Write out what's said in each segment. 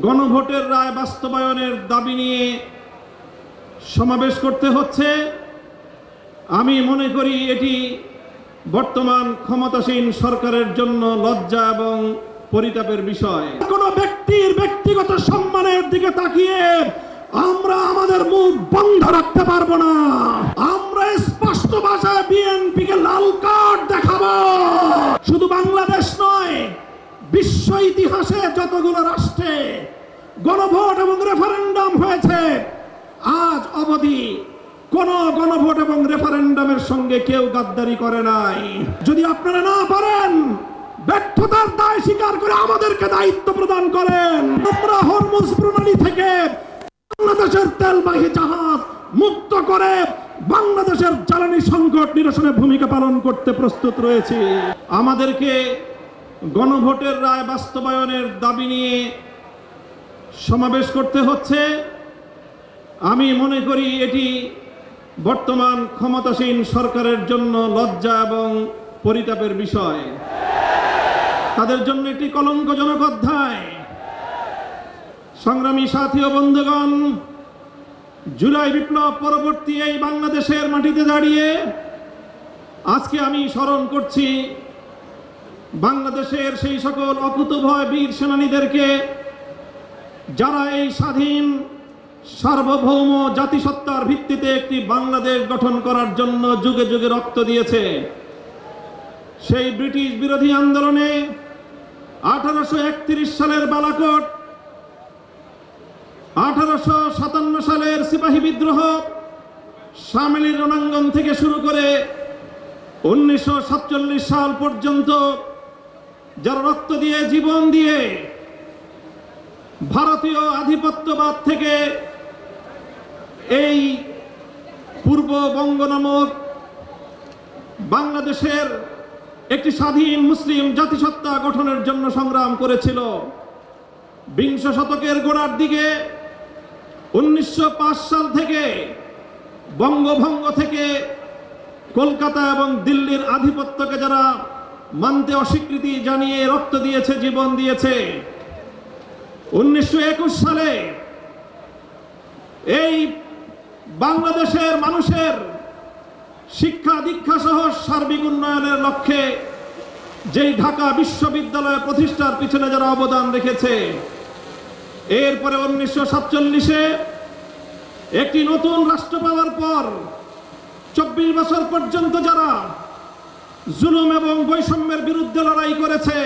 গণভোটের রায় বাস্তবায়নের দাবি নিয়ে সমাবেশ করতে হচ্ছে। আমি মনে করি এটি বর্তমান ক্ষমতাসীন সরকারের জন্য লজ্জা এবং পরিতাপের বিষয়। কোনো ব্যক্তির ব্যক্তিগত সম্মানের দিকে তাকিয়ে আমরা আমাদের মুখ বন্ধ রাখতে পারবো না। আমরা স্পষ্ট ভাষায় বিএনপিকে লাল কার্ড দেখাবো। শুধু বাংলাদেশ নয়, বিশ্ব ইতিহাসে যতগুলো রাষ্ট্রে গণভোট এবং রেফারেন্ডাম হয়েছে, আজ অবধি কোন গণভোট এবং রেফারেন্ডামের সঙ্গে কেউ গাদ্দারি করে নাই। যদি আপনারা না পারেন, ব্যর্থতার দায় স্বীকার করে আমাদেরকে দায়িত্ব প্রদান করেন। আমরা হরমুজ প্রণালী থেকে বাংলাদেশের তেলবাহী জাহাজ মুক্ত করে বাংলাদেশের জ্বালানি সংকট নিরসনে ভূমিকা পালন করতে প্রস্তুত রয়েছি। আমাদেরকে গণভোটের রায় বাস্তবায়নের দাবি নিয়ে সমাবেশ করতে হচ্ছে। আমি মনে করি এটি বর্তমান ক্ষমতাসীন সরকারের জন্য লজ্জা এবং পরিতাপের বিষয়। তাদের জন্য একটি কলঙ্কজনক অধ্যায়। সংগ্রামী সাথী ও বন্ধুগণ, জুলাই বিপ্লব পরবর্তী এই বাংলাদেশের মাটিতে দাঁড়িয়ে আজকে আমি স্মরণ করছি বাংলাদেশের সেই সকল অকুতোভয় বীর সেনানীদেরকে, যারা এই স্বাধীন সার্বভৌম জাতিসত্তার ভিত্তিতে একটি বাংলাদেশ গঠন করার জন্য যুগে যুগে রক্ত দিয়েছে। সেই ব্রিটিশ বিরোধী আন্দোলনে 1831 সালের বালাকোট, 1857 সালের সিপাহী বিদ্রোহ, শামেলির রণাঙ্গন থেকে শুরু করে 1947 সাল পর্যন্ত যারা রক্ত দিয়ে, জীবন দিয়ে ভারতীয় আধিপত্যবাদ থেকে এই পূর্ববঙ্গ নামক বাংলাদেশের একটি স্বাধীন মুসলিম জাতিসত্তা গঠনের জন্য সংগ্রাম করেছিল। বিংশ শতকের গোড়ার দিকে 1905 সাল থেকে বঙ্গভঙ্গ থেকে কলকাতা এবং দিল্লির আধিপত্যকে যারা মানতে অস্বীকৃতি জানিয়ে রক্ত দিয়েছে, জীবন দিয়েছে, 1921 সালে এই বাংলাদেশের মানুষের শিক্ষা দীক্ষা সহ সার্বিক উন্নয়নের লক্ষ্যে যেই ঢাকা বিশ্ববিদ্যালয় প্রতিষ্ঠার পিছনে যারা অবদান রেখেছে, এরপরে 1947-এ একটি নতুন রাষ্ট্র পাওয়ার পর 24 বছর পর্যন্ত যারা জুলুম এবং বৈষম্যের বিরুদ্ধে লড়াই করেছে,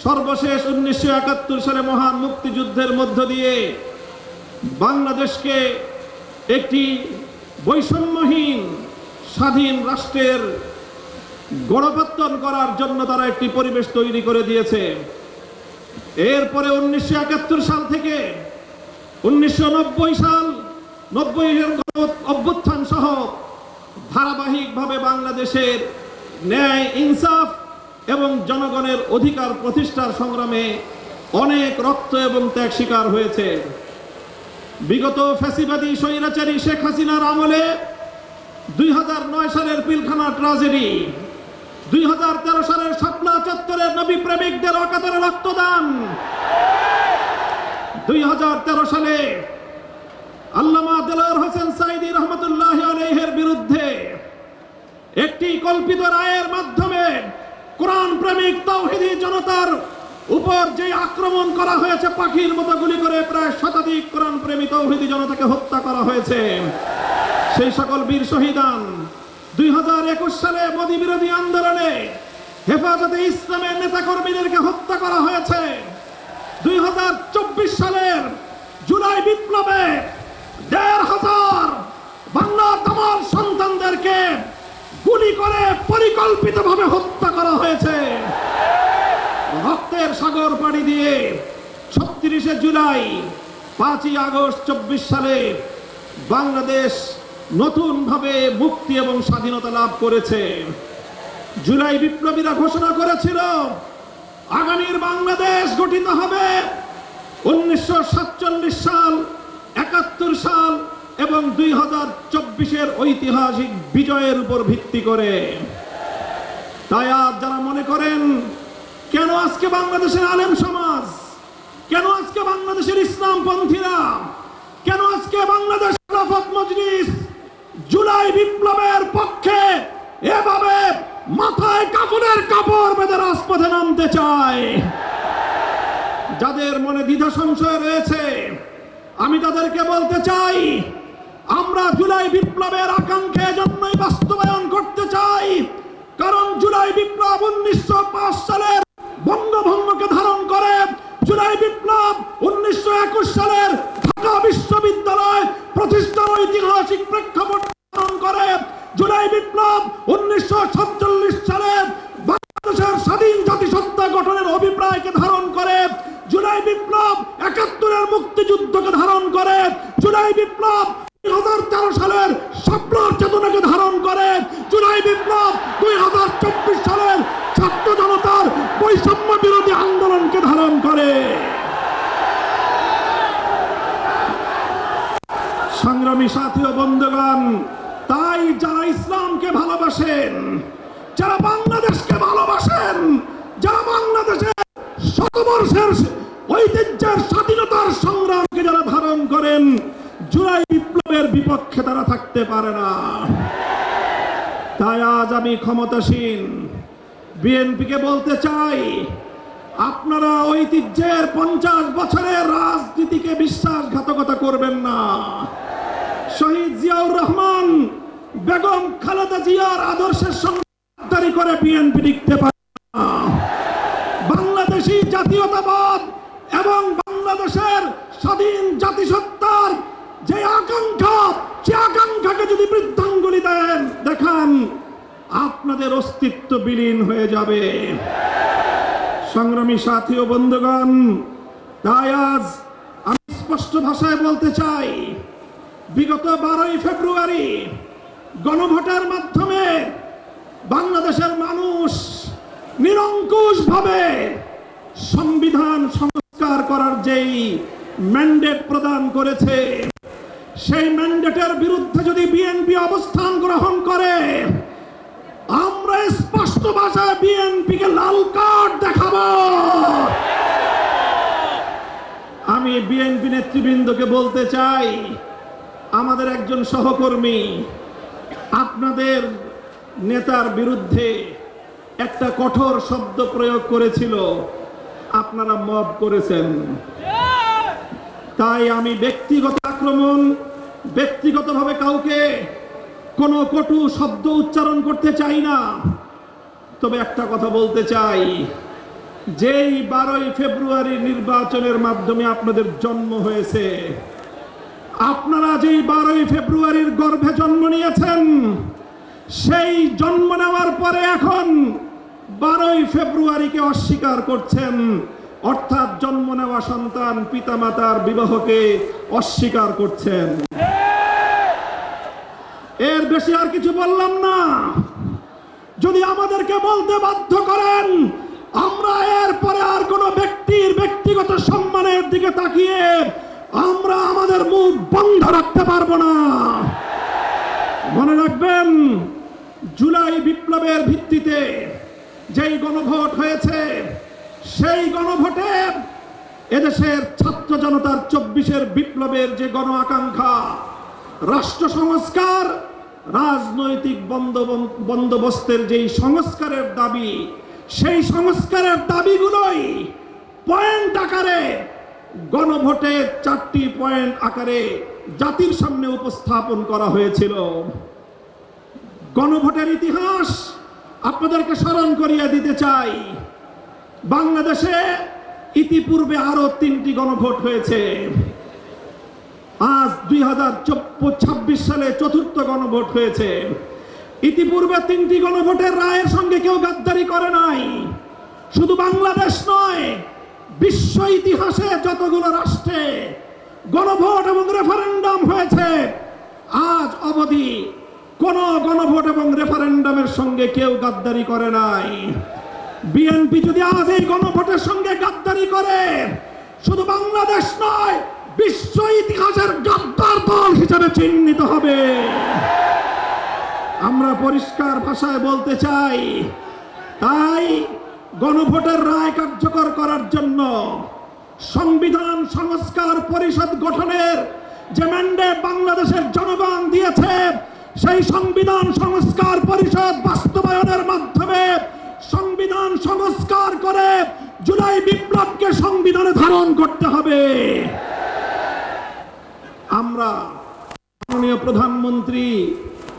সর্বশেষ 1971 সালে মহান মুক্তিযুদ্ধের মধ্য দিয়ে বাংলাদেশকে একটি বৈষম্যহীন স্বাধীন রাষ্ট্রের গড়পত্তন করার জন্য তারা একটি পরিবেশ তৈরি করে দিয়েছে। এরপরে 1971 সাল থেকে 1990 সাল, 90-এর অভ্যুত্থান সহ ধারাবাহিকভাবে বাংলাদেশের ন্যায়, ইনসাফ এবং জনগণের অধিকার প্রতিষ্ঠার সংগ্রামে অনেক রক্ত এবং ত্যাগ স্বীকার হয়েছে। বিগত ফ্যাসিবাদী স্বৈরাচারী শেখ হাসিনার আমলে 2009 সালের পিলখানা ট্রাজেডি, 2013 সালের শাপলা চত্বরের নবী প্রেমিকদের অকাতরে রক্তদান, 2013 সালে আল্লামা দেলোয়ার হোসেন সাঈদী রহমতুল্লাহ আলাইহির বিরুদ্ধে একটি কল্পিত রায়ের মাধ্যমে কোরআন প্রেমিক তাওহীদি জনতার উপর যে আক্রমণ করা হয়েছে, পাখির মতো গুলি করে প্রায় শতাধিক কোরআন প্রেমী তাওহীদি জনতাকে হত্যা করা হয়েছে। সেই সকল বীর শহীদান 2021 সালে মোদী বিরোধী আন্দোলনে হেফাজতে ইসলামের নেতাকর্মীদেরকে হত্যা করা হয়েছে। 2024 সালের জুলাই বিপ্লবে 1,500 বাংলার তামাম সন্তানদেরকে গুলি করে পরিকল্পিতভাবে হত্যা করা হয়েছে। রক্তের সাগর পাড়ি দিয়ে 36শে জুলাই, 5ই আগস্ট 24 সালে বাংলাদেশ নতুনভাবে মুক্তি এবং স্বাধীনতা লাভ করেছে। জুলাই বিপ্লবীরা ঘোষণা করেছিল আগামীর বাংলাদেশ গঠিত হবে 1947 সাল, 71 সাল এবং 2024-এর ঐতিহাসিক বিজয়ের উপর ভিত্তি করে। তাই আজ যারা মনে করেন কেন আজকে বাংলাদেশের আলেম সমাজ কেন আজকে বাংলাদেশের ইসলামপন্থীরা, কেন আজকে বাংলাদেশ খেলাফত মজলিস জুলাই বিপ্লবের পক্ষে এভাবে মাথায় কাফনের কাপড় বেঁধে রাজপথে নামতে চায়? যাদের মনে দ্বিধা সংশয় রয়েছে, আমি তাদেরকে বলতে চাই, আমরা জুলাই বিপ্লবের আকাঙ্ক্ষা জন্যই বাস্তবায়ন করতে চাই। কারণ জুলাই বিপ্লব 1905 সালের বঙ্গভঙ্গকে ধারণ করে, জুলাই বিপ্লব 1921 সালের ঢাকা বিশ্ববিদ্যালয় প্রতিষ্ঠার ঐতিহাসিক প্রেক্ষাপট ধারণ করে, জুলাই বিপ্লব 1947 সালের বাংলাদেশের স্বাধীন জাতিসত্তা গঠনের অভিপ্রায়কে ধারণ করে, জুলাই বিপ্লব 71-এর মুক্তিযুদ্ধকে ধারণ করে, জুলাই বিপ্লব 2013 সালের শাপলার চেতনাকে ধারণ করে, জুলাই বিপ্লব 2024 সালের ছাত্র জনতার বৈষম্য বিরোধী আন্দোলনকে ধারণ করে। সংগ্রামী সাথী ও বন্ধুগণ, তাই যারা ইসলামকে ভালোবাসেন, যারা বাংলাদেশকে ভালোবাসেন, যারা বাংলাদেশের শতবর্ষের ঐতিহ্যের স্বাধীনতার সংগ্রামকে যারা ধারণ করেন, জুলাই বিপ্লবের বিপক্ষে তারা থাকতে পারে না। তাই আজ আমি ক্ষমতাসীন বিএনপিকে বলতে চাই, আপনারা ঐতিহ্যের 50 বছরের রাজনীতিকে বিশ্বাসঘাতকতা করবেন না। শহীদ জিয়াউর রহমান, বেগম খালেদা জিয়ার আদর্শের সঙ্গে গাদ্দারি করে বিএনপি টিকতে পারে না। বাংলাদেশী জাতীয়তাবাদ এবং বাংলাদেশের স্বাধীন জাতিসত্তার যে আকাঙ্ক্ষা, সে আকাঙ্ক্ষাকে যদি বৃদ্ধাঙ্গুলি দেখান, আপনাদের অস্তিত্ব বিলীন হয়ে যাবে। সংগ্রামী সাথী ও বন্ধুগণ, তাই আজ আমি স্পষ্ট ভাষায় বলতে চাই, বিগত 12ই ফেব্রুয়ারি গণভোটের মাধ্যমে বাংলাদেশের মানুষ নিরঙ্কুশভাবে সংবিধান সংস্কার করার যেই ম্যান্ডেট প্রদান করেছে, সেই ম্যান্ডেটের বিরুদ্ধে যদি বিএনপি অবস্থান গ্রহণ করে, আমরা স্পষ্ট ভাষায় বিএনপিকে লাল কার্ড দেখাবো। আমি বিএনপি নেতৃবৃন্দকে বলতে চাই, আমাদের একজন সহকর্মী আপনাদের নেতার বিরুদ্ধে একটা কঠোর শব্দ প্রয়োগ করেছিল, আপনারা মব করেছেন। তাই আমি ব্যক্তিগত আক্রমণ, ব্যক্তিগতভাবে কাউকে কোনো কটু শব্দ উচ্চারণ করতে চাই না। তবে একটা কথা বলতে চাই, যেই 12ই ফেব্রুয়ারি নির্বাচনের মাধ্যমে আপনাদের জন্ম হয়েছে, আপনারা যেই 12ই ফেব্রুয়ারির গর্ভে জন্ম নিয়েছেন, সেই জন্ম নেওয়ার পরে এখন 12ই ফেব্রুয়ারিকে অস্বীকার করছেন, অর্থাৎ জন্ম নেওয়া সন্তান পিতামাতার বিবাহকে অস্বীকার করছেন। এর বেশি আর কিছু বললাম না। যদি আমাদেরকে বলতে বাধ্য করেন, আমরা এরপরে আর কোনো ব্যক্তির ব্যক্তিগত সম্মানের দিকে তাকিয়ে আমরা আমাদের মুখ বন্ধ রাখতে পারবো না। মনে রাখবেন, জুলাই বিপ্লবের ভিত্তিতে যেই গণভোট হয়েছে, সেই গণভোটে এদেশের ছাত্র জনতার 24-এর বিপ্লবের যে গণ আকাঙ্ক্ষা, রাষ্ট্র সংস্কার, রাজনৈতিক বন্দোবস্তের যেই সংস্কারের দাবি, সেই সংস্কারের দাবিগুলোই পয়েন্ট আকারে গণভোটে 4টি পয়েন্ট আকারে জাতির সামনে উপস্থাপন করা হয়েছিল। গণভোটের ইতিহাস আপনাদেরকে স্মরণ করিয়ে দিতে চাই। বাংলাদেশে ইতিপূর্বে আরো 3টি গণভোট হয়েছে। আজ 2026 সালে 4র্থ গণভোট হয়েছে। ইতিপূর্বে 3টি গণভোটের রায়ের সঙ্গে কেউ গাদ্দারি করে নাই। শুধু বাংলাদেশ নয়, বিশ্ব ইতিহাসে যতগুলো রাষ্ট্রে গণভোট এবং রেফারেন্ডাম হয়েছে, আজ অবধি কোন গণভোট এবং রেফারেন্ডামের সঙ্গে কেউ গাদ্দারি করে নাই। বিএনপি যদি আজ এই গণভোটের সঙ্গে গাদ্দারি করে, শুধু বাংলাদেশ নয়, বিশ্ব ইতিহাসের গাদ্দার দল হিসেবে চিহ্নিত হবে। আমরা পরিষ্কার ভাষায় বলতে চাই, তাই গণভোটের রায় কার্যকর করার জন্য সংবিধান সংস্কার পরিষদ গঠনের যে ম্যান্ডেট বাংলাদেশের জনগণ দিয়েছে, সেই সংবিধান সংস্কার পরিষদ বাস্তবায়নের মাধ্যমে সংবিধান সংস্কার করে জুলাই বিপ্লবকে সংবিধানে ধারণ করতে হবে। আমরা মাননীয় প্রধানমন্ত্রী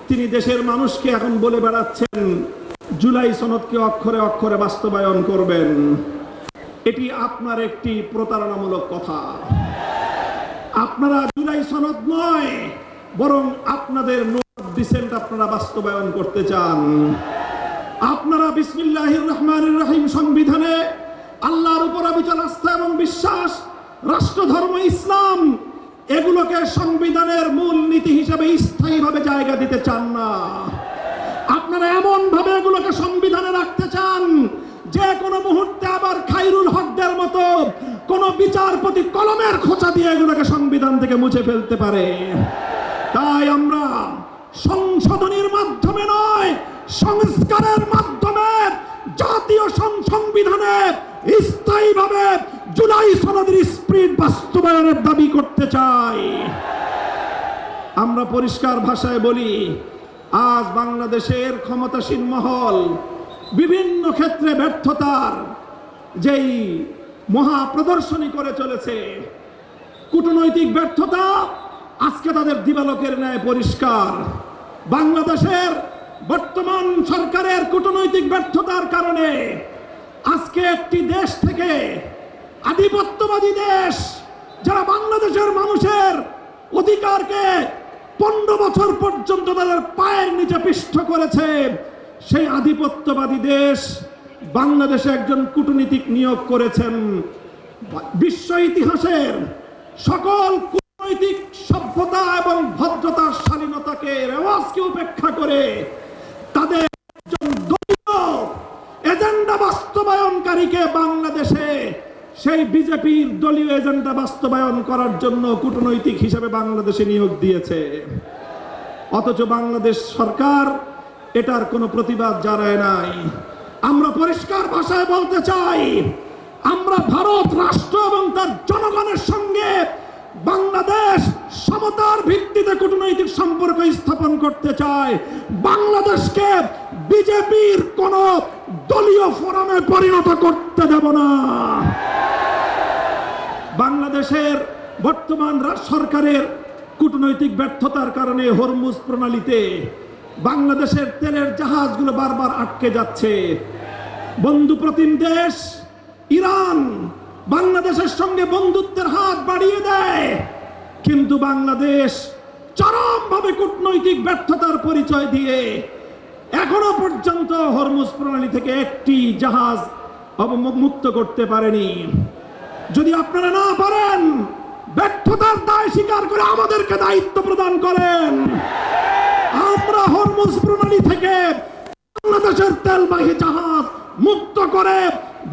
তিনি দেশের মানুষকে এখন বলে বেড়াচ্ছেন জুলাই সনদকে অক্ষরে অক্ষরে বাস্তবায়ন করবেন। এটি আপনার একটি প্রতারণামূলক কথা। আপনারা জুলাই সনদ নয়, বরং আপনাদের নোট অফ ডিসেন্ট আপনারা বাস্তবায়ন করতে চান। আপনারা বিসমিল্লাহির রহমানির রহিম সংবিধানে আল্লাহর উপর অবিচল আস্থা এবং বিশ্বাস, রাষ্ট্র ধর্ম ইসলাম, এগুলোকে সংবিধানের মূল নীতি হিসেবে স্থায়ীভাবে জায়গা দিতে চান না। আপনারা এমন ভাবে এগুলোকে সংবিধানে রাখতে চান যে কোনো মুহূর্তে আবার খায়রুল হকদের মতো কোন বিচারপতি কলমের খোঁচা দিয়ে এগুলোকে সংবিধান থেকে মুছে ফেলতে পারে। তাই আমরা সংশোধনীর মাধ্যমে নয়, সংস্কারের মাধ্যমে জাতীয় সংবিধানে স্থায়ীভাবে জুলাই সনদের স্পিরিট বাস্তবায়নের দাবি করতে চাই। আমরা পরিষ্কার ভাষায় বলি, আজ বাংলাদেশের ক্ষমতাসীন মহল বিভিন্ন ক্ষেত্রে ব্যর্থতার যেই মহা প্রদর্শনী করে চলেছে, কূটনৈতিক ব্যর্থতা আজকে তাদের দিবালোকের ন্যায় পরিষ্কার। বাংলাদেশের বর্তমান সরকারের কূটনৈতিক ব্যর্থতার কারণে আজকে একটি দেশ থেকে আধিপত্যবাদী দেশ, যারা বাংলাদেশের মানুষের অধিকারকে 15 বছর পর্যন্ত তাদের পায়ের নিচে পিষ্ট করেছে, সেই আধিপত্যবাদী দেশ বাংলাদেশে একজন কূটনীতিক নিয়োগ করেছেন। বিশ্ব ইতিহাসের সকল কূটনৈতিক সভ্যতা এবং ভদ্রতার শালীনতাকে, রেওয়াজকে উপেক্ষা করে তাদের একজন দলীয় এজেন্ডা বাস্তবায়নকারীকে বাংলাদেশে সেই বিজেপির দলীয় এজেন্ডা বাস্তবায়ন করার জন্য কূটনৈতিক হিসেবে বাংলাদেশে নিয়োগ দিয়েছে। অথচ বাংলাদেশ সরকার এটার কোনো প্রতিবাদ জানায় নাই। আমরা পরিষ্কার ভাষায় বলতে চাই, আমরা ভারত রাষ্ট্র এবং তার জনগণের সঙ্গে বাংলাদেশ সমতার ভিত্তিতে কূটনৈতিক সম্পর্ক স্থাপন করতে চায়। বাংলাদেশকে বিজেপির কোন দলীয় ফোরামে পরিণত করতে দেব না। বাংলাদেশের বর্তমান সরকারের কূটনৈতিক ব্যর্থতার কারণে হরমুজ প্রণালীতে বাংলাদেশের তেলের জাহাজগুলো বারবার আটকে যাচ্ছে। বন্ধুপ্রতিম দেশ ইরান বাংলাদেশের সঙ্গে বন্ধুত্বের হাত বাড়িয়ে দেয়, কিন্তু বাংলাদেশ চরমভাবে কূটনৈতিক ব্যর্থতার পরিচয় দিয়ে এখনো পর্যন্ত হরমুজ প্রণালী থেকে একটি জাহাজ অবমুক্ত করতে পারেনি। যদি আপনারা না পারেন, ব্যর্থতার দায় স্বীকার করে আমাদেরকে দায়িত্ব প্রদান করেন। আমরা হরমুজ প্রণালী থেকে বাংলাদেশের তেলবাহী জাহাজ মুক্ত করে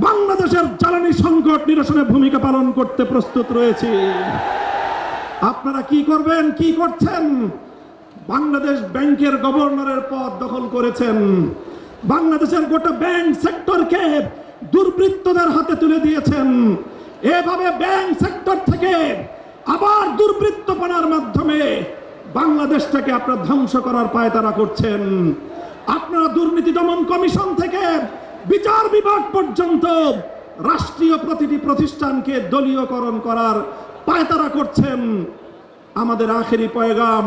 বাংলাদেশের জ্বালানি সংকট নিরসনে ভূমিকা পালন করতে প্রস্তুত রয়েছি। আপনারা কি করবেন, কি করছেন? বাংলাদেশ ব্যাংকের গভর্নরের পদ দখল করেছেন। বাংলাদেশের গোটা ব্যাংক সেক্টরকে দুর্বৃত্তদের হাতে তুলে দিয়েছেন। এভাবে ব্যাংক সেক্টর থেকে আবার দুর্বৃত্তপনার মাধ্যমে বাংলাদেশটাকে আপনারা ধ্বংস করার পায়তারা করছেন। আপনারা দুর্নীতি দমন কমিশন থেকে বিচার বিভাগ পর্যন্ত রাষ্ট্রীয় প্রতিটি প্রতিষ্ঠানকে দলীয়করণ করার পায়তারা করছেন। আমাদের আখেরি পয়গাম,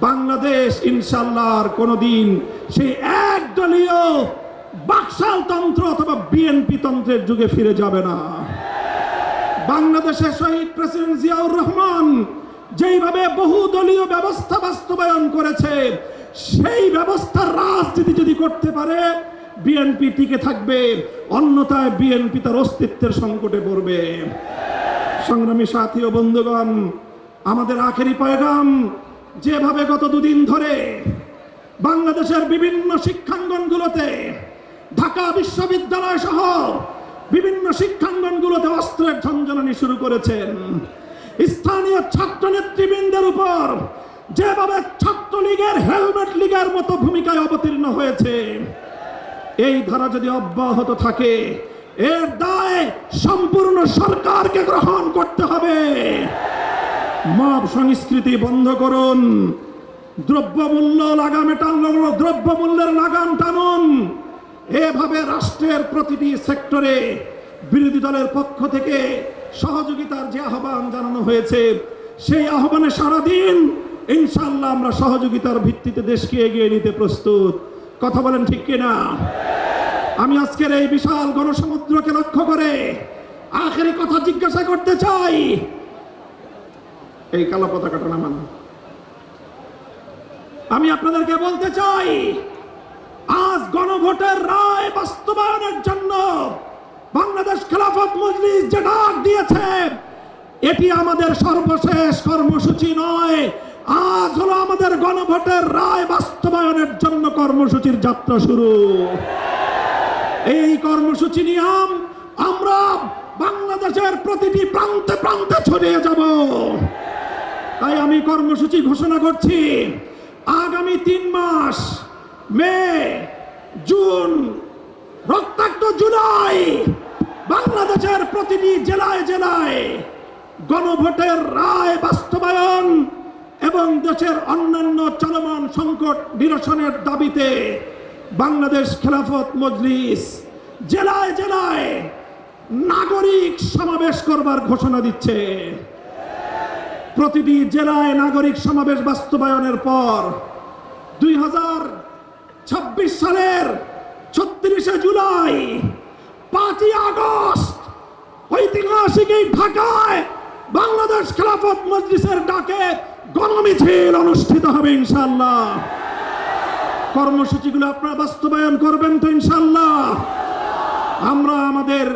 বাংলাদেশ ইনশাআল্লাহ আর কোনোদিন সেই একদলীয় বাকশাল তন্ত্র অথবা বিএনপি তন্ত্রের যুগে ফিরে যাবে না। বাংলাদেশের শহীদ প্রেসিডেন্ট জিয়াউর রহমান যেইভাবে বহুদলীয় ব্যবস্থা বাস্তবায়ন করেছে, সেই ব্যবস্থার রাজনীতি যদি করতে পারে বিএনপি টিকে থাকবে, অন্যথায় বিএনপি তার অস্তিত্বের সংকটে পড়বে। সংগ্রামী সাথী ও বন্ধুগণ, আমাদের আখেরি পয়গাম, যেভাবে গত দুদিন ধরে বাংলাদেশের বিভিন্ন শিক্ষাঙ্গনগুলোতে, ঢাকা বিশ্ববিদ্যালয় সহ বিভিন্ন শিক্ষাঙ্গনগুলোতে অস্ত্রের ঝঞ্ঝনানি শুরু করেছেন, স্থানীয় ছাত্র নেতৃবৃন্দের উপর যেভাবে ছাত্রলীগের হেলমেট লীগের মতো ভূমিকায় অবতীর্ণ হয়েছে, এই ধারা যদি অব্যাহত থাকে এর দায় সম্পূর্ণ সরকারকে গ্রহণ করতে হবে। মব সংস্কৃতি বন্ধ করুন, দ্রব্যমূল্য লাগামে টানল, দ্রব্যমূল্যের লাগাম টানুন। এভাবে রাষ্ট্রের প্রতিটি সেক্টরে বিরোধী দলের পক্ষ থেকে সহযোগিতার যে আহ্বান জানানো হয়েছে, সেই আহ্বানে সাড়া দিন। ইনশাআল্লাহ আমরা সহযোগিতার ভিত্তিতে দেশকে এগিয়ে নিতে প্রস্তুত। কথা বলেন ঠিক কিনা? আমি আজকের এই বিশাল গণসমুদ্রকে লক্ষ্য করে আখেরি কথা জিজ্ঞাসা করতে চাই। এই কালো পতাকাটা নামান। আমি আপনাদেরকে বলতে চাই, আজ গণভোটের রায় বাস্তবায়নের জন্য বাংলাদেশ খেলাফত মজলিস যে ডাক দিয়েছে, এটি আমাদের সর্বশেষ কর্মসূচি নয়। আজ হলো আমাদের গণভোটের রায় বাস্তবায়নের জন্য কর্মসূচির যাত্রা শুরু। এই কর্মসূচি নিয়ে আমরা বাংলাদেশের প্রতিটি প্রান্তে প্রান্তে ছড়িয়ে যাব। তাই আমি কর্মসূচি ঘোষণা করছি, আগামী 3 মাস, মে, জুন, রক্তাক্ত জুলাই, বাংলাদেশের প্রতিটি জেলায় জেলায় গণভোটের রায় বাস্তবায়ন এবং দেশের অন্যান্য চলমান সংকট নিরসনের দাবিতে বাংলাদেশ খেলাফত মজলিস জেলায় জেলায় নাগরিক সমাবেশ করবার ঘোষণা দিচ্ছে। প্রতিটি জেলায় নাগরিক সমাবেশ বাস্তবায়নের পর 2026 সালের 36শে জুলাই, 5ই আগস্ট ঐতিহাসিক এই ঢাকায় বাংলাদেশ খেলাফত মজলিসের ডাকে গণমিছিল অনুষ্ঠিত হবে ইনশাআল্লাহ। কর্মসূচিগুলো আপনারা বাস্তবায়ন করবেন তো ইনশাআল্লাহ? আমরা আমাদের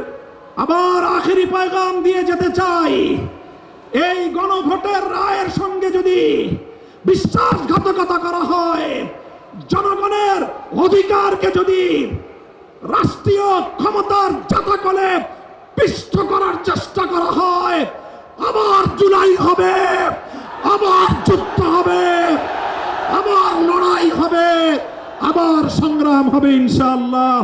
আবার আখেরি পয়গাম দিয়ে যেতে চাই, এই গণভোটের রায়ের সঙ্গে যদি বিশ্বাসঘাতকতা করা হয়, জনগণের অধিকারকে যদি রাষ্ট্রীয় ক্ষমতার জাতাকলে পিষ্ট করার চেষ্টা করা হয়, আবার জুলাই হবে, আবার যুদ্ধ হবে, আবার লড়াই হবে, আবার সংগ্রাম হবে ইনশাআল্লাহ।